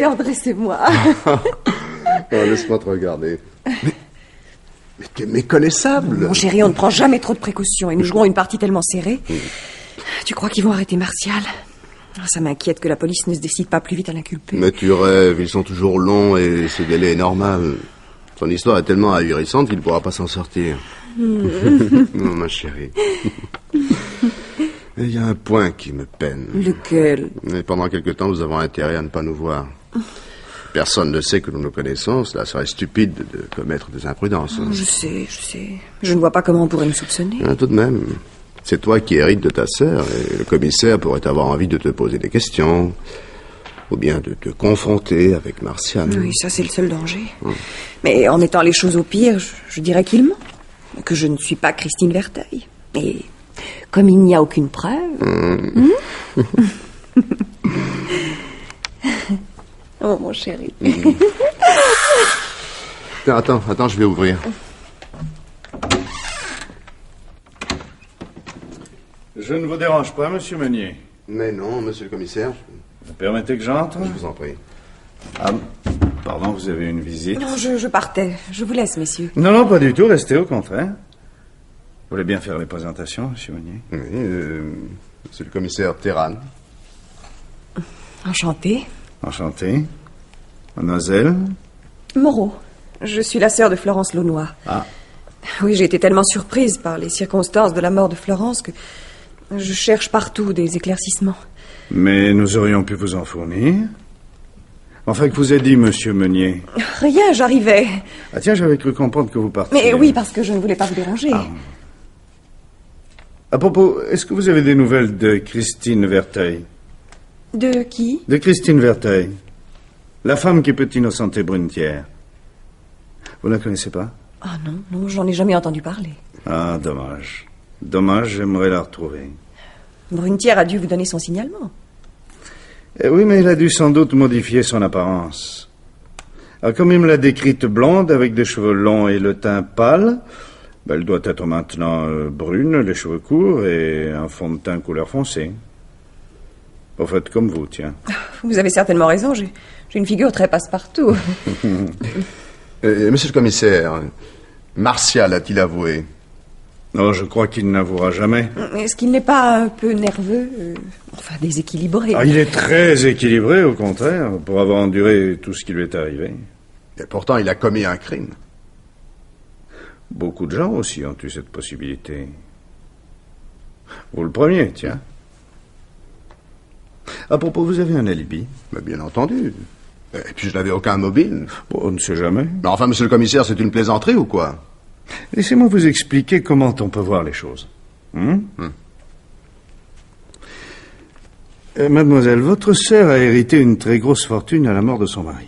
André, c'est moi. Laisse-moi te regarder. Mais tu es méconnaissable. Mon chéri, on ne prend jamais trop de précautions et nous jouons une partie tellement serrée. Tu crois qu'ils vont arrêter Martial? Ça m'inquiète que la police ne se décide pas plus vite à l'inculper. Mais tu rêves, ils sont toujours longs et ce délai est normal. Son histoire est tellement ahurissante qu'il ne pourra pas s'en sortir. Non, ma chérie. Il y a un point qui me peine. Lequel? Et pendant quelque temps, nous avons intérêt à ne pas nous voir. Personne ne sait que nous nous connaissons. Cela serait stupide de commettre des imprudences. Je sais. Je ne vois pas comment on pourrait nous soupçonner. Tout de même, c'est toi qui hérites de ta sœur et le commissaire pourrait avoir envie de te poser des questions ou bien de te confronter avec Martial. Oui, ça c'est le seul danger. Mais en mettant les choses au pire, je dirais qu'il ment. Que je ne suis pas Christine Verteuil. Et comme il n'y a aucune preuve... Oh, mon chéri. Attends, je vais ouvrir. Je ne vous dérange pas, monsieur Meunier. Mais non, monsieur le commissaire. Vous permettez que j'entre? Je vous en prie. Ah, pardon, vous avez une visite? Non, je partais. Je vous laisse, messieurs. Non, pas du tout. Restez, au contraire. Vous voulez bien faire les présentations, monsieur Meunier? Oui, monsieur le commissaire Terran. Enchanté. Enchanté. Mademoiselle? Moreau. Je suis la sœur de Florence Launois. Ah. Oui, j'ai été tellement surprise par les circonstances de la mort de Florence que je cherche partout des éclaircissements. Mais nous aurions pu vous en fournir. Enfin, que vous a dit, monsieur Meunier? Rien, j'arrivais. Ah tiens, j'avais cru comprendre que vous partiez. Mais oui, parce que je ne voulais pas vous déranger. Ah. À propos, est-ce que vous avez des nouvelles de Christine Verteuil? De qui? De Christine Verteuil. La femme qui peut innocenter Brunetière. Vous ne la connaissez pas? Ah non, j'en ai jamais entendu parler. Ah, dommage. Dommage, j'aimerais la retrouver. Brunetière a dû vous donner son signalement. Oui, mais elle a dû sans doute modifier son apparence. Comme il me l'a décrite blonde, avec des cheveux longs et le teint pâle, elle doit être maintenant brune, les cheveux courts et un fond de teint couleur foncée. Au fait, comme vous, tiens. Vous avez certainement raison, j'ai une figure très passe-partout. Monsieur le commissaire, Martial a-t-il avoué? Non, je crois qu'il n'avouera jamais. Est-ce qu'il n'est pas un peu nerveux, enfin déséquilibré? Il est très équilibré, au contraire, pour avoir enduré tout ce qui lui est arrivé. Et pourtant, il a commis un crime. Beaucoup de gens aussi ont eu cette possibilité. Vous le premier, tiens. À propos, vous avez un alibi? Mais bien entendu. Et puis je n'avais aucun mobile. Bon, on ne sait jamais. Mais enfin, monsieur le commissaire, c'est une plaisanterie ou quoi? Laissez-moi vous expliquer comment on peut voir les choses. Mademoiselle, votre sœur a hérité une très grosse fortune à la mort de son mari.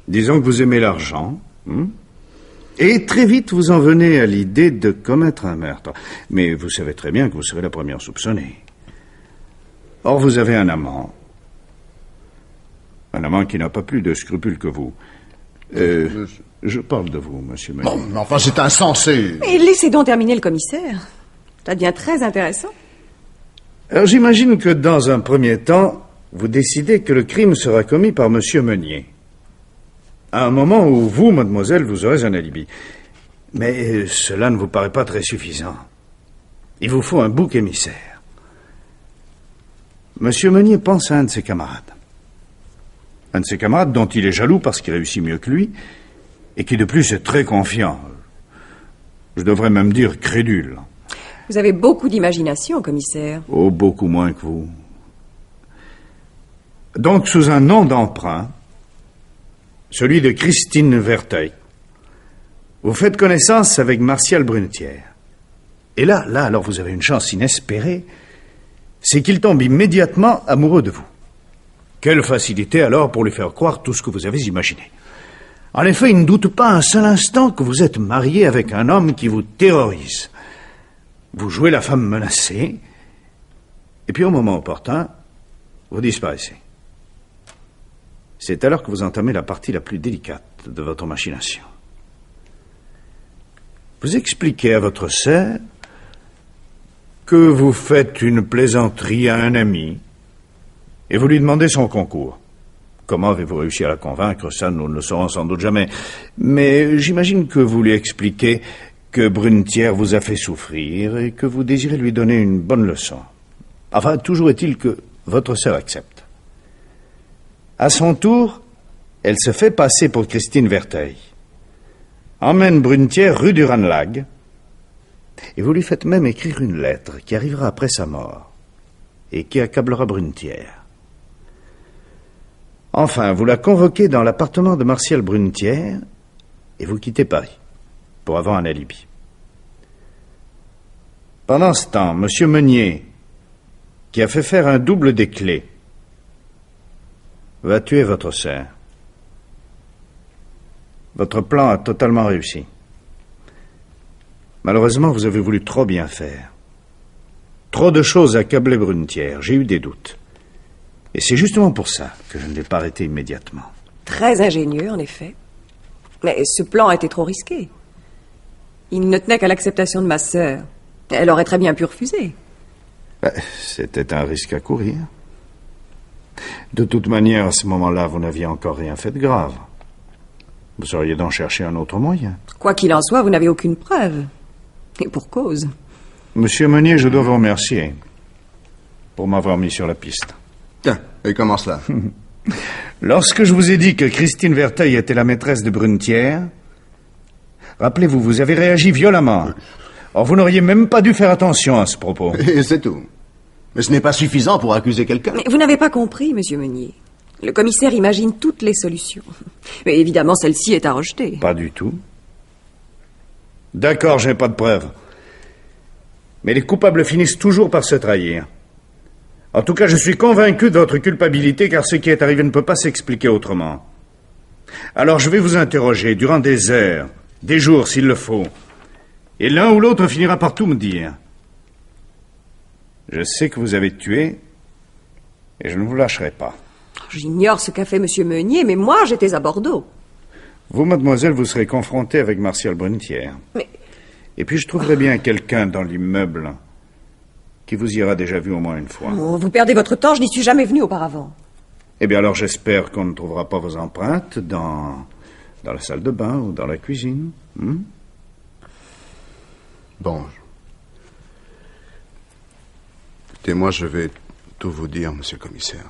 Disons que vous aimez l'argent. Et très vite, vous en venez à l'idée de commettre un meurtre. Mais vous savez très bien que vous serez la première soupçonnée. Or, vous avez un amant. Un amant qui n'a pas plus de scrupules que vous. Je parle de vous, monsieur Meunier. Bon, mais enfin, c'est insensé. Mais laissez donc terminer le commissaire. Ça devient très intéressant. Alors, j'imagine que dans un premier temps, vous décidez que le crime sera commis par monsieur Meunier. À un moment où vous, mademoiselle, vous aurez un alibi. Mais cela ne vous paraît pas très suffisant. Il vous faut un bouc émissaire. Monsieur Meunier pense à un de ses camarades. Un de ses camarades dont il est jaloux parce qu'il réussit mieux que lui, et qui de plus est très confiant. Je devrais même dire crédule. Vous avez beaucoup d'imagination, commissaire. Oh, beaucoup moins que vous. Donc, sous un nom d'emprunt, celui de Christine Verteuil, vous faites connaissance avec Martial Brunetière. Et là, alors vous avez une chance inespérée, c'est qu'il tombe immédiatement amoureux de vous. Quelle facilité alors pour lui faire croire tout ce que vous avez imaginé. En effet, il ne doute pas un seul instant que vous êtes marié avec un homme qui vous terrorise. Vous jouez la femme menacée, et puis au moment opportun, vous disparaissez. C'est alors que vous entamez la partie la plus délicate de votre machination. Vous expliquez à votre sœur que vous faites une plaisanterie à un ami et vous lui demandez son concours. Comment avez-vous réussi à la convaincre? Ça, nous ne le saurons sans doute jamais. Mais j'imagine que vous lui expliquez que Brunetière vous a fait souffrir et que vous désirez lui donner une bonne leçon. Enfin, toujours est-il que votre sœur accepte. À son tour, elle se fait passer pour Christine Verteuil, emmène Brunetière rue du Ranelagh, et vous lui faites même écrire une lettre qui arrivera après sa mort et qui accablera Brunetière. Enfin, vous la convoquez dans l'appartement de Martial Brunetière et vous quittez Paris pour avoir un alibi. Pendant ce temps, monsieur Meunier, qui a fait faire un double des clés, va tuer votre sœur. Votre plan a totalement réussi. Malheureusement, vous avez voulu trop bien faire. Trop de choses accablaient Brunetière. J'ai eu des doutes. Et c'est justement pour ça que je ne l'ai pas arrêté immédiatement. Très ingénieux, en effet. Mais ce plan était trop risqué. Il ne tenait qu'à l'acceptation de ma sœur. Elle aurait très bien pu refuser. C'était un risque à courir. De toute manière, à ce moment-là, vous n'aviez encore rien fait de grave. Vous sauriez donc chercher un autre moyen. Quoi qu'il en soit, vous n'avez aucune preuve. Et pour cause. Monsieur Meunier, je dois vous remercier pour m'avoir mis sur la piste. Tiens, et comment cela? Lorsque je vous ai dit que Christine Verteuil était la maîtresse de Brunetière, rappelez-vous, vous avez réagi violemment. Or, vous n'auriez même pas dû faire attention à ce propos. Et c'est tout. Mais ce n'est pas suffisant pour accuser quelqu'un. Mais vous n'avez pas compris, monsieur Meunier. Le commissaire imagine toutes les solutions. Mais évidemment, celle-ci est à rejeter. Pas du tout. D'accord, j'ai pas de preuves. Mais les coupables finissent toujours par se trahir. En tout cas, je suis convaincu de votre culpabilité, car ce qui est arrivé ne peut pas s'expliquer autrement. Alors, je vais vous interroger durant des heures, des jours s'il le faut. Et l'un ou l'autre finira par tout me dire. Je sais que vous avez tué, et je ne vous lâcherai pas. J'ignore ce qu'a fait Monsieur Meunier, mais moi, j'étais à Bordeaux. Vous, mademoiselle, vous serez confrontée avec Martial Brunetière. Mais... Et puis je trouverai bien quelqu'un dans l'immeuble qui vous y aura déjà vu au moins une fois. Oh, vous perdez votre temps, je n'y suis jamais venu auparavant. Eh bien alors j'espère qu'on ne trouvera pas vos empreintes dans la salle de bain ou dans la cuisine. Bon. Écoutez, moi, je vais tout vous dire, monsieur le commissaire.